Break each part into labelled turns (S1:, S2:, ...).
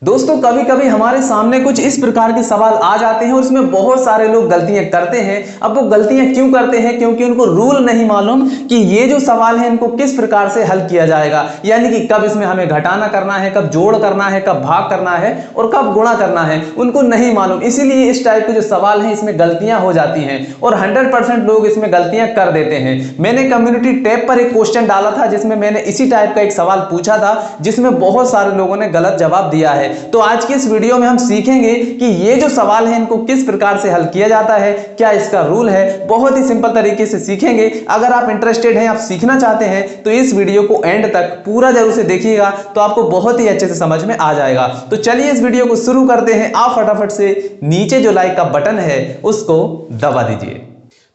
S1: दोस्तों कभी कभी हमारे सामने कुछ इस प्रकार के सवाल आ जाते हैं और उसमें बहुत सारे लोग गलतियां करते हैं। अब वो गलतियां क्यों करते हैं? क्योंकि उनको रूल नहीं मालूम कि ये जो सवाल है इनको किस प्रकार से हल किया जाएगा, यानी कि कब इसमें हमें घटाना करना है, कब जोड़ करना है, कब भाग करना है और कब गुणा करना है, उनको नहीं मालूम। इसीलिए इस टाइप के जो सवाल हैं इसमें गलतियां हो जाती हैं और 100% लोग इसमें गलतियां कर देते हैं। मैंने कम्युनिटी टैब पर एक क्वेश्चन डाला था जिसमें मैंने इसी टाइप का एक सवाल पूछा था, जिसमें बहुत सारे लोगों ने गलत जवाब दिया है। तो आज की इस वीडियो में हम सीखेंगे कि ये जो सवाल है इनको किस प्रकार से हल किया जाता है, क्या इसका रूल है, बहुत ही सिंपल तरीके से सीखेंगे। अगर आप इंटरेस्टेड हैं, आप सीखना चाहते हैं, तो इस वीडियो को एंड तक पूरा जरूर से देखिएगा, तो आपको बहुत ही अच्छे से समझ में आ जाएगा। तो चलिए इस वीडियो को शुरू करते हैं। आप फटाफट से नीचे जो लाइक का बटन है उसको दबा दीजिए।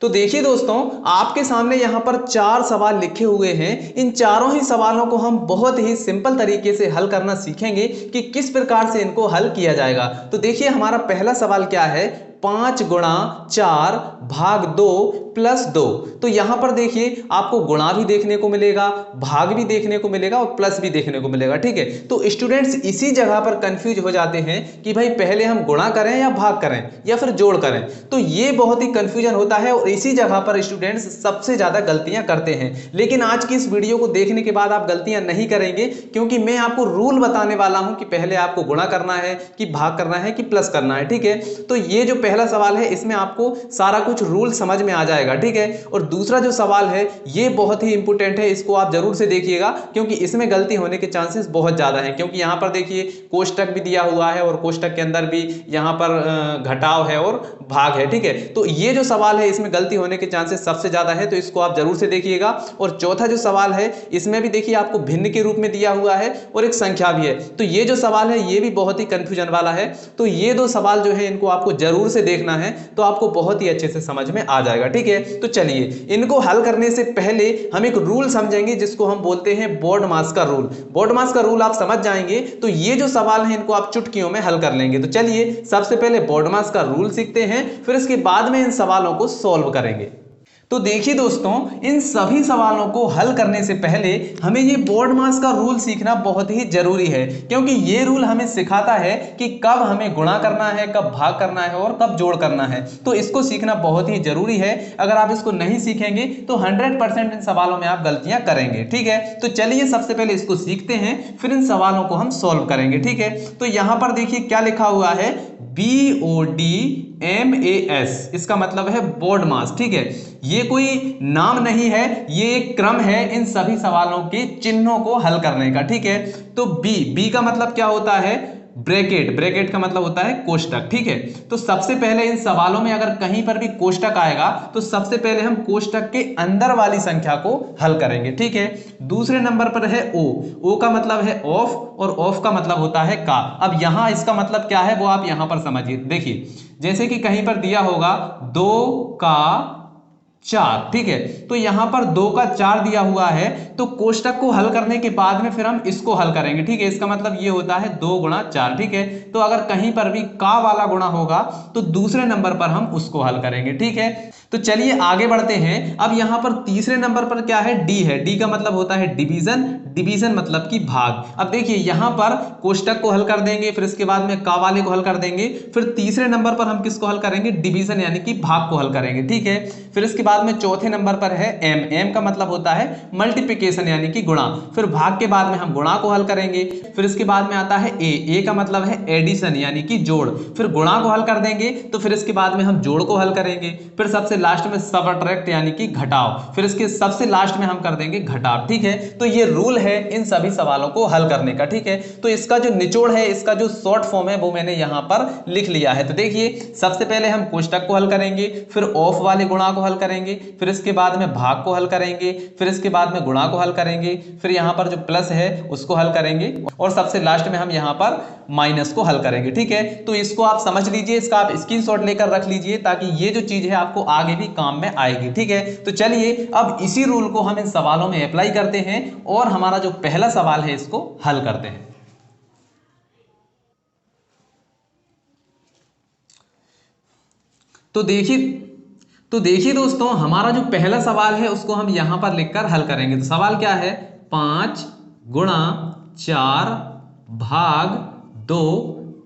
S1: तो देखिए दोस्तों, आपके सामने यहां पर 4 सवाल लिखे हुए हैं। इन चारों ही सवालों को हम बहुत ही सिंपल तरीके से हल करना सीखेंगे कि किस प्रकार से इनको हल किया जाएगा। तो देखिए हमारा पहला सवाल क्या है, 5 गुणा 4 भाग 2 प्लस 2। तो यहां पर देखिए आपको गुणा भी देखने को मिलेगा, भाग भी देखने को मिलेगा और प्लस भी देखने को मिलेगा। ठीक है, तो स्टूडेंट्स इसी जगह पर कंफ्यूज हो जाते हैं कि भाई पहले हम गुणा करें या भाग करें या फिर जोड़ करें। तो ये बहुत ही कंफ्यूजन होता है और इसी जगह पर स्टूडेंट्स सबसे ज्यादा गलतियां करते हैं। लेकिन आज की इस वीडियो को देखने के बाद आप गलतियां नहीं करेंगे, क्योंकि मैं आपको रूल बताने वाला हूं कि पहले आपको गुणा करना है कि भाग करना है कि प्लस करना है। ठीक है, तो ये जो पहला सवाल है इसमें आपको सारा कुछ रूल समझ में आ जाएगा। ठीक है, और दूसरा जो सवाल है ये बहुत ही इंपॉर्टेंट है, इसको आप जरूर से देखिएगा क्योंकि इसमें गलती होने के चांसेस बहुत ज्यादा हैं। क्योंकि यहां पर देखिए कोष्टक भी दिया हुआ है और कोष्टक के अंदर भी यहां पर घटाव है और भाग है। ठीक है, तो ये जो सवाल है इसमें गलती होने के चांसेस सबसे ज्यादा है, तो इसको आप जरूर से देखिएगा। और चौथा जो सवाल है इसमें भी देखिए आपको भिन्न के रूप में दिया हुआ है और एक संख्या भी है। तो ये जो सवाल है ये भी बहुत ही कंफ्यूजन वाला है। तो ये 2 सवाल जो है इनको आपको जरूर से देखना है, तो आपको बहुत ही अच्छे से समझ में आ जाएगा। ठीक है, तो चलिए इनको हल करने से पहले हम एक रूल समझेंगे जिसको हम बोलते हैं BODMAS का रूल। BODMAS का रूल आप समझ जाएंगे तो ये जो सवाल है इनको आप चुटकियों में हल कर लेंगे। तो चलिए सबसे पहले BODMAS का रूल सीखते हैं, फिर इसके बाद में इन सवालों को सॉल्व करेंगे। तो देखिए दोस्तों, इन सभी सवालों को हल करने से पहले हमें ये BODMAS का रूल सीखना बहुत ही जरूरी है, क्योंकि ये रूल हमें सिखाता है कि कब हमें गुणा करना है, कब भाग करना है और कब जोड़ करना है। तो इसको सीखना बहुत ही जरूरी है। अगर आप इसको नहीं सीखेंगे तो 100% इन सवालों में आप गलतियां करेंगे। ठीक है, तो चलिए सबसे पहले इसको सीखते हैं, फिर इन सवालों को हम सॉल्व करेंगे। ठीक है, तो यहां पर देखिए क्या लिखा हुआ है, BODMAS, इसका मतलब है BODMAS। ठीक है, ये कोई नाम नहीं है, ये एक क्रम है इन सभी सवालों के चिन्हों को हल करने का। ठीक है, तो बी का मतलब क्या होता है, ब्रैकेट। ब्रैकेट का मतलब होता है कोष्टक। ठीक है, तो सबसे पहले इन सवालों में अगर कहीं पर भी कोष्टक आएगा तो सबसे पहले हम कोष्टक के अंदर वाली संख्या को हल करेंगे। ठीक है, दूसरे नंबर पर है ओ का मतलब है ऑफ और ऑफ का मतलब होता है का। अब यहां इसका मतलब क्या है वो आप यहां पर समझिए। देखिए जैसे कि कहीं पर दिया होगा 2 का 4। ठीक है, तो यहां पर 2 का 4 दिया हुआ है, तो कोष्टक को हल करने के बाद में फिर हम इसको हल करेंगे। ठीक है, इसका मतलब ये होता है 2 गुणा 4। ठीक है, तो अगर कहीं पर भी का वाला गुणा होगा तो दूसरे नंबर पर हम उसको हल करेंगे। ठीक है, तो चलिए आगे बढ़ते हैं। अब यहां पर तीसरे नंबर पर क्या है, डी है। डी का मतलब होता है डिवीजन, डिवीजन मतलब कि भाग। अब देखिए यहां पर कोष्टक को हल कर देंगे, फिर इसके बाद में का वाले को हल कर देंगे, फिर तीसरे नंबर पर हम किसको हल करेंगे, डिवीजन यानी कि भाग को हल करेंगे। ठीक है, फिर इसके बाद में चौथे नंबर पर है एम का मतलब होता है मल्टीप्लिकेशन यानी कि गुणा। फिर भाग के बाद में हम गुणा को हल करेंगे। फिर इसके बाद में आता है ए का मतलब है एडिशन यानी कि जोड़। फिर गुणा को हल कर देंगे तो फिर इसके बाद में हम जोड़ को हल करेंगे। फिर सबसे लास्ट में सबट्रैक्ट यानी कि घटाव, फिर इसके सबसे लास्ट में हम कर देंगे घटाव। ठीक है, तो ये रूल है इन सभी सवालों को हल करने का। ठीक है, तो इसका जो निचोड़ है, इसका जो शॉर्ट फॉर्म है वो मैंने यहां पर लिख लिया है। तो देखिए सबसे पहले हम कोष्टक को हल करेंगे, फिर ऑफ वाले गुणा को हल करेंगे, फिर इसके बाद में भाग को हल करेंगे, फिर इसके बाद में गुणा को हल करेंगे, फिर यहां पर जो प्लस है उसको हल करेंगे और सबसे लास्ट में हम यहां पर माइनस को हल करेंगे। ठीक है, तो इसको आप समझ लीजिए, इसका आप स्क्रीनशॉट लेकर रख लीजिए ताकि ये जो चीज है आपको आगे भी काम में आएगी। ठीक है, तो चलिए अब इसी रूल को हम इन सवालों में अप्लाई करते हैं और हमारा जो पहला सवाल है इसको हल करते हैं। तो देखिए दोस्तों, हमारा जो पहला सवाल है उसको हम यहां पर लिखकर हल करेंगे। तो सवाल क्या है, 5 गुणा 4 भाग 2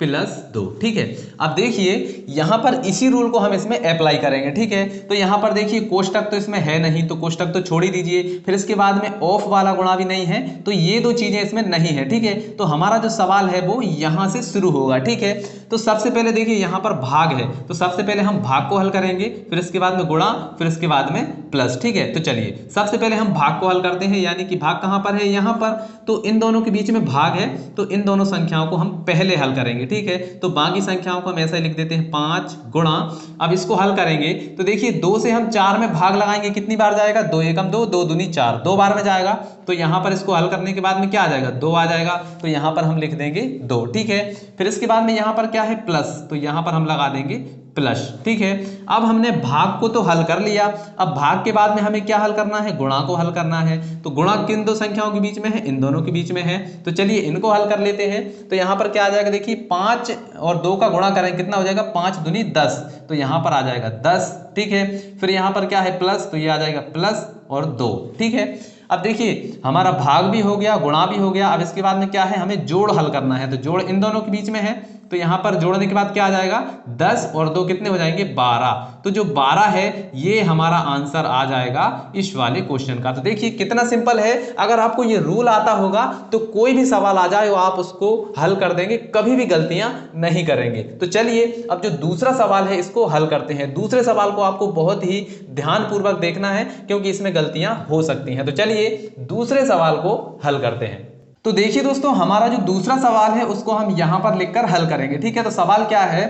S1: प्लस 2। ठीक है, अब देखिए यहां पर इसी रूल को हम इसमें अप्लाई करेंगे। ठीक है, तो यहां पर देखिए कोष्टक तो इसमें है नहीं, तो कोष्टक तो छोड़ ही दीजिए। फिर इसके बाद में ऑफ वाला गुणा भी नहीं है, तो ये दो चीजें इसमें नहीं है। ठीक है, तो हमारा जो सवाल है वो यहां से शुरू होगा। ठीक है, तो सबसे पहले देखिए यहां पर भाग है, तो सबसे पहले हम भाग को हल करेंगे, फिर इसके बाद में गुणा, फिर इसके बाद में प्लस। ठीक है, तो चलिए सबसे पहले हम भाग को हल करते हैं, यानी कि भाग कहां पर है, यहां पर। तो इन दोनों के बीच में भाग है, तो इन दोनों संख्याओं को हम पहले हल करेंगे। ठीक है, तो बाकी संख्याओं को हम ऐसा लिख देते हैं 5 गुणा। अब इसको हल करेंगे तो देखिए 2 से हम 4 में भाग लगाएंगे, कितनी बार जाएगा, 2 एकम 2, 2 दूनी 4, 2 बार में जाएगा। तो यहां पर इसको हल करने के बाद में क्या आ जाएगा, 2 आ जाएगा, तो यहां पर हम लिख देंगे 2। ठीक है, फिर इसके बाद में यहां पर क्या है, प्लस, तो यहां पर हम लगा देंगे प्लस। ठीक है, अब हमने भाग को तो हल कर लिया, अब भाग के बाद में हमें क्या हल करना है, गुणा को हल करना है। तो गुणा किन दो संख्याओं के बीच में है, इन दोनों के बीच में है, तो चलिए इनको हल कर लेते हैं। तो यहां पर क्या आ जाएगा, देखिए 5 और 2 का गुणा करें, कितना हो जाएगा, 5 दूनी 10, तो यहां पर आ जाएगा 10। ठीक है, फिर यहां पर क्या है, प्लस, तो ये आ जाएगा प्लस और 2। ठीक है, अब देखिए हमारा भाग भी हो गया, गुणा भी हो गया। अब इसके बाद में क्या है, हमें जोड़ हल करना है, तो जोड़ इन दोनों के बीच में है, तो यहां पर जोड़ने के बाद क्या आ जाएगा, 10 और 2 कितने हो जाएंगे, 12। तो जो 12 है ये हमारा आंसर आ जाएगा इस वाले क्वेश्चन का। तो देखिए कितना सिंपल है, अगर आपको ये रूल आता होगा तो कोई भी सवाल आ जाए आप उसको हल कर देंगे, कभी भी गलतियां नहीं करेंगे। तो चलिए अब जो दूसरा सवाल है इसको हल करते हैं। दूसरे सवाल को आपको बहुत ही ध्यानपूर्वक देखना है, क्योंकि इसमें गलतियां हो सकती हैं। तो चलिए दूसरे सवाल को हल करते हैं। तो देखिए दोस्तों, हमारा जो दूसरा सवाल है उसको हम यहां पर लिखकर हल करेंगे। ठीक है, तो सवाल क्या है,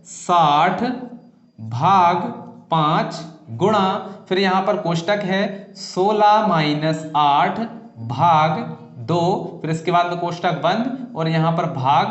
S1: 60 भाग 5 गुणा, फिर यहां पर कोष्टक है 16 माइनस 8 भाग 2, फिर इसके बाद में कोष्टक बंद और यहां पर भाग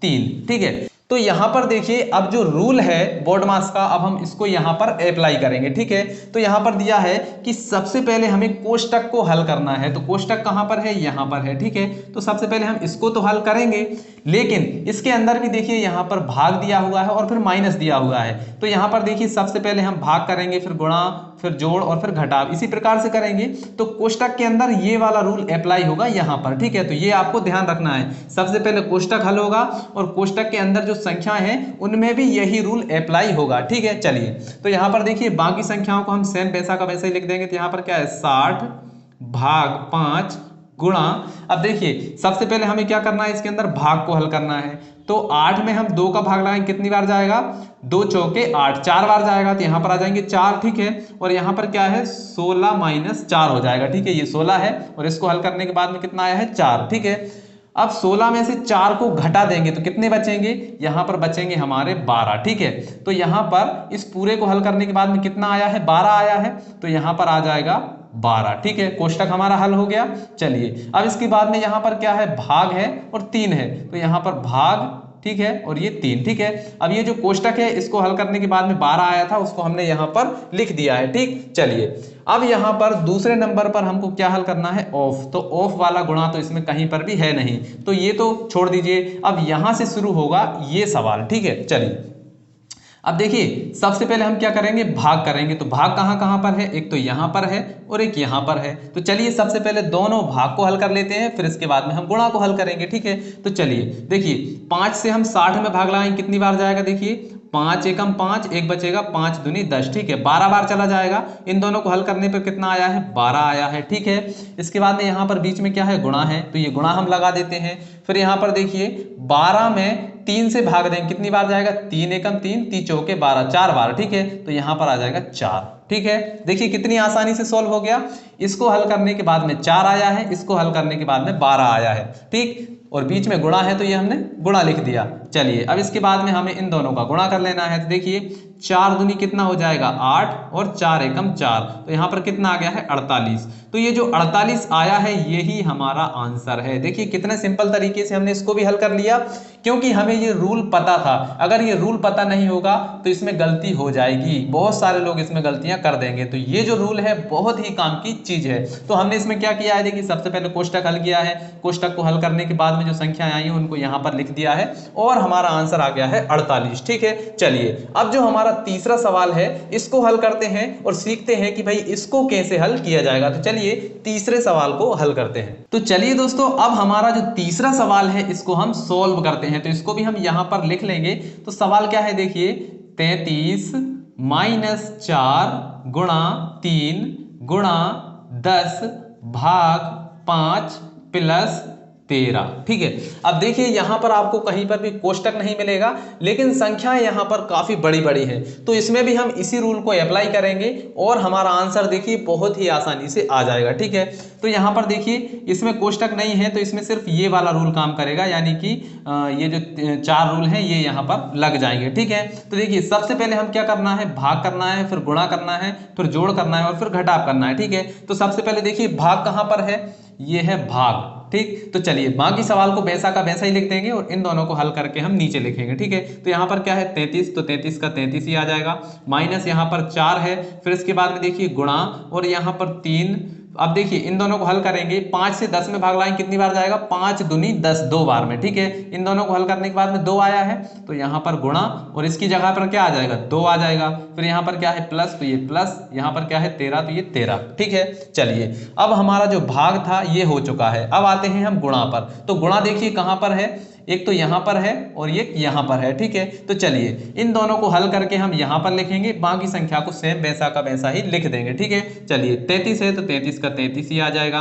S1: 3। ठीक है, तो यहां पर देखिए अब जो रूल है बोर्ड मास का, अब हम इसको यहां पर अप्लाई करेंगे। ठीक है, तो यहां पर दिया है कि सबसे पहले हमें कोष्टक को हल करना है, तो कोष्टक कहां पर है, यहां पर है। ठीक है, तो सबसे पहले हम इसको तो हल करेंगे, लेकिन इसके अंदर भी देखिए यहां पर भाग दिया हुआ है और फिर माइनस दिया हुआ है। तो यहां पर देखिए सबसे पहले हम भाग करेंगे, फिर गुणा, फिर जोड़ और फिर घटाव, इसी प्रकार से करेंगे। तो कोष्टक के अंदर ये वाला रूल अप्लाई होगा यहां पर। ठीक है, तो ये आपको ध्यान रखना है, सबसे पहले कोष्टक हल होगा और कोष्टक के अंदर जो संख्या है उनमें भी यही रूल अप्लाई होगा। ठीक है, चलिए तो यहां पर देखिए बाकी संख्याओं को हम सेम वैसा का वैसे ही लिख देंगे। तो यहां पर क्या है, 60 भाग 5 गुणा, अब देखिए सबसे पहले हमें क्या करना है, इसके अंदर भाग को हल करना है। तो 8 में हम 2 का भाग लगाएंगे, कितनी बार जाएगा, 2 चौके 8, 4 बार जाएगा, तो यहां पर आ जाएंगे 4। ठीक है, और यहां पर क्या है, 16 माइनस 4 हो जाएगा। ठीक है, ये 16 है और इसको हल करने के बाद में कितना आया है, 4। ठीक है, अब 16 में से 4 को घटा देंगे तो कितने बचेंगे, यहां पर बचेंगे हमारे 12। ठीक है, तो यहां पर इस पूरे को हल करने के बाद में कितना आया है, 12 आया है, तो यहां पर आ जाएगा 12। ठीक है, कोष्टक हमारा हल हो गया। चलिए अब इसके बाद में यहां पर क्या है, भाग है और 3 है, तो यहां पर भाग, ठीक है, और ये 3। ठीक है, अब ये जो कोष्टक है इसको हल करने के बाद में 12 आया था, उसको हमने यहां पर लिख दिया है। ठीक, चलिए अब यहां पर दूसरे नंबर पर हमको क्या हल करना है, ऑफ। तो ऑफ वाला गुणा तो इसमें कहीं पर भी है नहीं, तो ये तो छोड़ दीजिए। अब यहां से शुरू होगा ये सवाल। ठीक है, चलिए अब देखिए सबसे पहले हम क्या करेंगे, भाग करेंगे। तो भाग कहां कहां पर है, एक तो यहां पर है और एक यहां पर है। तो चलिए सबसे पहले दोनों भाग को हल कर लेते हैं, फिर इसके बाद में हम गुणा को हल करेंगे। ठीक है, तो चलिए देखिए 5 से हम 60 में भाग लगाएंगे, कितनी बार जाएगा, देखिए 5 एकम 5, एक बचेगा, 5 दूनी 10। ठीक है, 12 बार चला जाएगा। इन दोनों को हल करने पर कितना आया है, 12 आया है। ठीक है, इसके बाद में यहाँ पर बीच में क्या है, गुणा है, तो ये गुणा हम लगा देते हैं। फिर यहाँ पर देखिए 12 में 3 से भाग देंगे, कितनी बार जाएगा, 3 एकम 3, 3 चौके 12, 4 बार। ठीक है, तो यहाँ पर आ जाएगा 4। ठीक है, देखिए कितनी आसानी से सॉल्व हो गया। इसको हल करने के बाद में 4 आया है, इसको हल करने के बाद में 12 आया है। ठीक, और बीच में गुणा है तो ये हमने गुणा लिख दिया। चलिए अब इसके बाद में हमें इन दोनों का गुणा कर लेना है। तो देखिए 4 दूनी कितना हो जाएगा, 8 और 4 एकम 4, तो यहाँ पर कितना आ गया है, 48। तो ये जो 48 आया है यही हमारा आंसर है। देखिए कितने सिंपल तरीके से हमने इसको भी हल कर लिया, क्योंकि हमें ये रूल पता था। अगर ये रूल पता नहीं होगा तो इसमें गलती हो जाएगी, बहुत सारे लोग इसमें गलतियां कर देंगे। तो ये जो रूल है बहुत ही काम की चीज है। तो हमने इसमें क्या किया है, देखिए सबसे पहले कोष्टक हल किया है, कोष्टक को हल करने के बाद में जो संख्याएं आई हैं उनको यहाँ पर लिख दिया है और हमारा आंसर आ गया है 48। ठीक है, चलिए अब जो हमारा तीसरा सवाल है इसको हल करते हैं और सीखते हैं कि भाई इसको कैसे हल किया जाएगा। तो चलिए तीसरे सवाल को हल करते हैं। तो चलिए दोस्तों, अब हमारा जो तीसरा सवाल है इसको हम सोल्व करते हैं। तो इसको भी हम यहां पर लिख लेंगे। तो सवाल क्या है, देखिए 33 माइनस 4 गुणा 3 गुणा 10 भाग 5 प्लस 13। ठीक है, अब देखिए यहां पर आपको कहीं पर भी कोष्टक नहीं मिलेगा, लेकिन संख्याएं यहां पर काफी बड़ी बड़ी है। तो इसमें भी हम इसी रूल को अप्लाई करेंगे और हमारा आंसर देखिए बहुत ही आसानी से आ जाएगा। ठीक है, तो यहां पर देखिए इसमें कोष्टक नहीं है, तो इसमें सिर्फ ये वाला रूल काम करेगा, यानी कि ये जो 4 रूल हैं ये यहां पर लग जाएंगे। ठीक है, तो देखिए सबसे पहले हम क्या करना है, भाग करना है, फिर गुणा करना है, फिर जोड़ करना है और फिर घटाव करना है। ठीक है, तो सबसे पहले देखिए भाग कहां पर है, ये है भाग। ठीक, तो चलिए बाकी सवाल को वैसा का वैसा ही लिख देंगे और इन दोनों को हल करके हम नीचे लिखेंगे। ठीक है, तो यहाँ पर क्या है 33, तो 33 का 33 ही आ जाएगा, माइनस यहाँ पर 4 है, फिर इसके बाद में देखिए गुणा और यहाँ पर 3। अब देखिए इन दोनों को हल करेंगे, 5 से 10 में भाग लाएंगे कितनी बार जाएगा, 5 दूनी 10, 2 बार में। ठीक है, इन दोनों को हल करने के बाद में 2 आया है, तो यहाँ पर गुणा और इसकी जगह पर क्या आ जाएगा, 2 आ जाएगा। फिर यहाँ पर क्या है प्लस, तो ये प्लस, यहाँ पर क्या है 13, तो ये 13। ठीक है, चलिए अब हमारा जो भाग था ये हो चुका है। अब आते हैं हम गुणा पर। तो गुणा देखिए कहाँ पर है, एक तो यहां पर है और एक यहां पर है। ठीक है, तो चलिए इन दोनों को हल करके हम यहां पर लिखेंगे, बाकी संख्या को सेम वैसा का वैसा ही लिख देंगे। ठीक है, चलिए 33 है तो 33 का 33 ही आ जाएगा।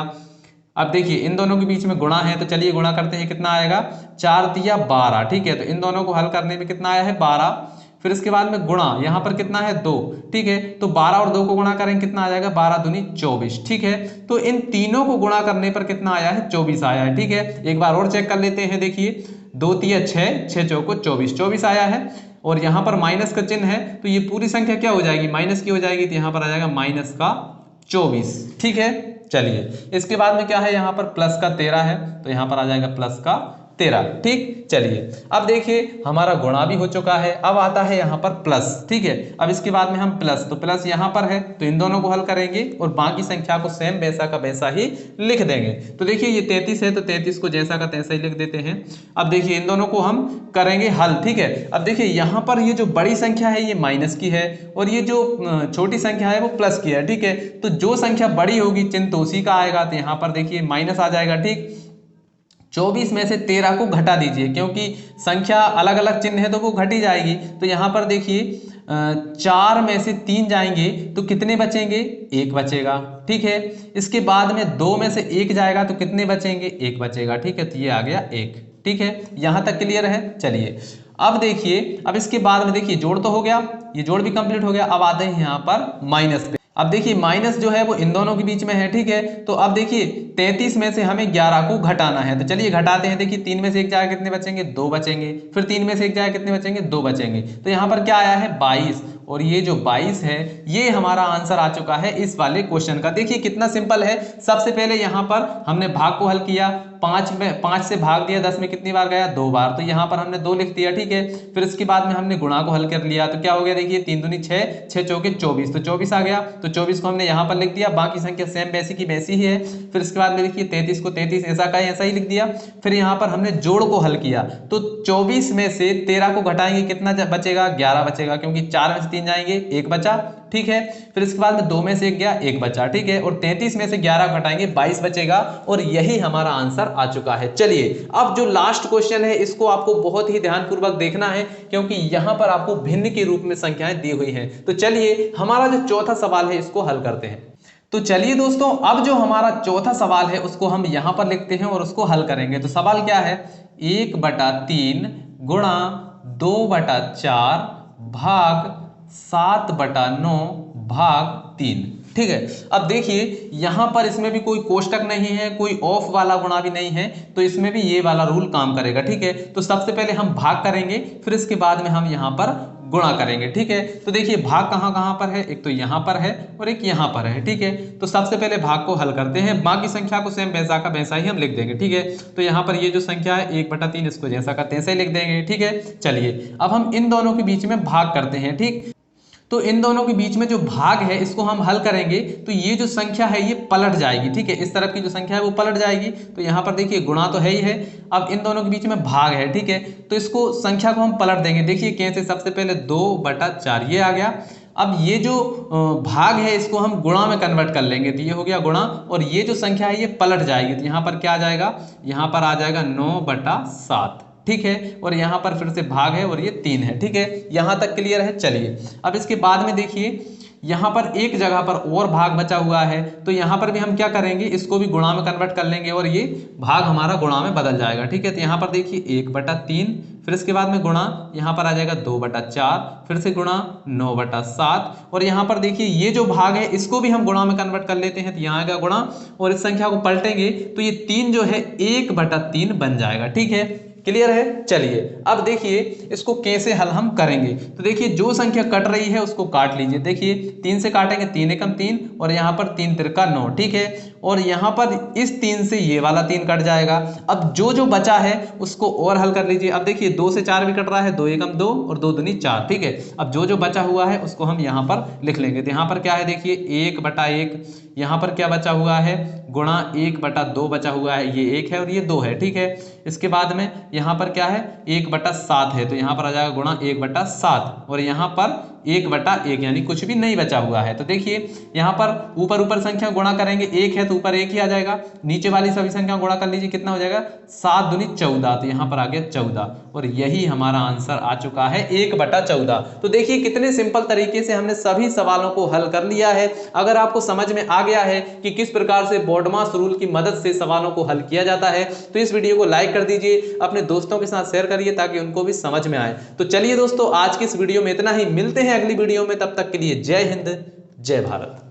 S1: अब देखिए इन दोनों के बीच में गुणा है, तो चलिए गुणा करते हैं, कितना आएगा 4 तिया 12। ठीक है, तो इन दोनों को हल करने में कितना आया है 12। फिर इसके बाद में गुणा, यहां पर कितना है 2। ठीक है, तो 12 और 2 को गुणा करेंगे कितना आ जाएगा, 12 दूनी 24। ठीक है, तो इन तीनों को गुणा करने पर कितना आया है 24 आया है। ठीक है, एक बार और चेक कर लेते हैं, देखिए 2 तिया 6, 6 चौको 24, 24 आया है। और यहां पर माइनस का चिन्ह है, तो ये पूरी संख्या क्या हो जाएगी, माइनस की हो जाएगी, तो यहां पर आ जाएगा माइनस का 24। ठीक है, चलिए इसके बाद में क्या है, यहां पर प्लस का 13 है, तो यहां पर आ जाएगा प्लस का 13। ठीक, चलिए अब देखिए हमारा गुणा भी हो चुका है, अब आता है यहाँ पर प्लस। ठीक है, अब इसके बाद में हम प्लस, तो प्लस यहाँ पर है, तो इन दोनों को हल करेंगे और बाकी संख्या को सेम वैसा का वैसा ही लिख देंगे। तो देखिए ये 33 है, तो 33 को जैसा का तैसा ही लिख देते हैं। अब देखिए इन दोनों को हम करेंगे हल। ठीक है, अब देखिए यहाँ पर ये जो बड़ी संख्या है ये माइनस की है और ये जो छोटी संख्या है वो प्लस की है। ठीक है, तो जो संख्या बड़ी होगी चिन्ह तो उसी का आएगा, तो यहाँ पर देखिए माइनस आ जाएगा। ठीक, 24 में से 13 को घटा दीजिए, क्योंकि संख्या अलग अलग चिन्ह है तो वो घटी जाएगी। तो यहाँ पर देखिए 4 में से 3 जाएंगे तो कितने बचेंगे, 1 बचेगा। ठीक है, इसके बाद में 2 में से 1 जाएगा तो कितने बचेंगे, 1 बचेगा। ठीक है, तो ये आ गया 1। ठीक है, यहाँ तक क्लियर है। चलिए अब देखिए, अब इसके बाद में देखिए जोड़ तो हो गया, ये जोड़ भी कंप्लीट हो गया। अब आते हैं यहाँ पर माइनस पे। अब देखिए माइनस जो है वो इन दोनों के बीच में है। ठीक है, तो अब देखिए 33 में से हमें 11 को घटाना है, तो चलिए घटाते हैं। देखिए 3 में से 1 जाएगा कितने बचेंगे, 2 बचेंगे। फिर 3 में से 1 जाएगा कितने बचेंगे, 2 बचेंगे। तो यहाँ पर क्या आया है 22, और ये जो 22 है ये हमारा आंसर आ चुका है इस वाले क्वेश्चन का। देखिए कितना सिंपल है। सबसे पहले यहाँ पर हमने भाग को हल किया, 5 से भाग दिया, 10 में कितनी बार गया, 2 बार, तो यहाँ पर हमने 2 लिख दिया। ठीक है, फिर इसके बाद में हमने गुणा को हल कर लिया, तो क्या हो गया, देखिए 3 दूनी 6, 6 चौके 24, तो 24 आ गया। तो 24 को हमने यहाँ पर लिख दिया, बाकी संख्या सेम वैसी की वैसी ही है। फिर इसके बाद में देखिए 33 को 33 ऐसा का ऐसा ही लिख दिया। फिर यहाँ पर हमने जोड़ को हल किया, तो 24 में से 13 को घटाएंगे कितना बचेगा, 11 बचेगा, क्योंकि 4 में से 3 जाएंगे, 1 बचा। ठीक है, फिर इसके बाद में 2 में से 1 गया, 1 बचा। ठीक है, और 33 में से 11 घटाएंगे 22 बचेगा, और यही हमारा आंसर आ चुका है। चलिए अब जो लास्ट क्वेश्चन है इसको आपको बहुत ही ध्यानपूर्वक देखना है, क्योंकि यहां पर आपको भिन्न के रूप में संख्याएं दी हुई हैं। तो चलिए हमारा जो चौथा सवाल है इसको हल करते हैं। तो चलिए दोस्तों, अब जो हमारा चौथा सवाल है उसको हम यहां पर लिखते हैं और उसको हल करेंगे। तो सवाल क्या है, 1/3 गुणा 2/4 भाग 7/9 भाग 3। ठीक है, अब देखिए यहां पर इसमें भी कोई कोष्टक नहीं है, कोई ऑफ वाला गुणा भी नहीं है, तो इसमें भी ये वाला रूल काम करेगा। ठीक है, तो सबसे पहले हम भाग करेंगे, फिर इसके बाद में हम यहां पर गुणा करेंगे। ठीक है, तो देखिए भाग कहां कहां पर है, एक तो यहां पर है और एक यहां पर है। ठीक है, तो सबसे पहले भाग को हल करते हैं, बाकी संख्या को सेम वैसा का वैसा ही हम लिख देंगे। ठीक है, तो यहां पर ये जो संख्या है 1/3 इसको जैसा का तैसा ही लिख देंगे। ठीक है, चलिए अब हम इन दोनों के बीच में भाग करते हैं। ठीक, तो इन दोनों के बीच में जो भाग है इसको हम हल करेंगे तो ये जो संख्या है ये पलट जाएगी, ठीक है। इस तरफ की जो संख्या है वो पलट जाएगी। तो यहाँ पर देखिए गुणा तो है ही है, अब इन दोनों के बीच में भाग है, ठीक है। तो इसको संख्या को हम पलट देंगे। देखिए कैसे, सबसे पहले 2/4 ये आ गया। अब ये जो भाग है इसको हम गुणा में कन्वर्ट कर लेंगे, तो ये हो गया गुणा, और ये जो संख्या है ये पलट जाएगी। तो यहाँ पर क्या आ जाएगा, यहाँ पर आ जाएगा 9/7, ठीक है। और यहाँ पर फिर से भाग है और ये 3 है, ठीक है। यहाँ तक क्लियर है। चलिए अब इसके बाद में देखिए यहाँ पर एक जगह पर और भाग बचा हुआ है, तो यहाँ पर भी हम क्या करेंगे, इसको भी गुणा में कन्वर्ट कर लेंगे और ये भाग हमारा गुणा में बदल जाएगा, ठीक है। तो यहाँ पर देखिए 1/3, फिर इसके बाद में गुणा, यहाँ पर आ जाएगा 2/4, फिर से गुणा 9/7, और यहाँ पर देखिए ये जो भाग है इसको भी हम गुणा में कन्वर्ट कर लेते हैं। तो यहाँ आएगा गुणा, और इस संख्या को पलटेंगे तो ये 3 जो है 1/3 बन जाएगा, ठीक है। क्लियर है। चलिए अब देखिए इसको कैसे हल हम करेंगे। तो देखिए जो संख्या कट रही है उसको काट लीजिए। देखिए 3 से काटेंगे, 3 एकम 3, और यहाँ पर 3 तिरका 9, ठीक है। और यहाँ पर इस 3 से ये वाला 3 कट जाएगा। अब जो जो बचा है उसको और हल कर लीजिए। अब देखिए 2 से 4 भी कट रहा है, 2 एकम 2 और 2 दूनी 4, ठीक है। अब जो जो बचा हुआ है उसको हम यहाँ पर लिख लेंगे। तो यहाँ पर क्या है, देखिए 1/1, यहाँ पर क्या बचा हुआ है, गुणा 1/2 बचा हुआ है, ये 1 है और ये 2 है, ठीक है। इसके बाद में यहाँ पर क्या है, 1/7 है, तो यहाँ पर आ जाएगा गुणा 1/7, और यहाँ पर 1/1 यानी कुछ भी नहीं बचा हुआ है। तो देखिए यहाँ पर ऊपर ऊपर संख्या गुणा करेंगे, 1 है तो ऊपर 1 ही आ जाएगा, नीचे वाली सभी संख्या गुणा कर लीजिए, कितना हो जाएगा, 7 दूनी 14, तो यहाँ पर आ गया 14, और यही हमारा आंसर आ चुका है 1/14। तो देखिए कितने सिंपल तरीके से हमने सभी सवालों को हल कर लिया है। अगर आपको समझ में आ गया है कि किस प्रकार से बॉडमास रूल की मदद से सवालों को हल किया जाता है, तो इस वीडियो को लाइक कर दीजिए, अपने दोस्तों के साथ शेयर करिए ताकि उनको भी समझ में आए। तो चलिए दोस्तों आज की इस वीडियो में इतना ही, मिलते हैं अगली वीडियो में, तब तक के लिए जय हिंद, जय भारत।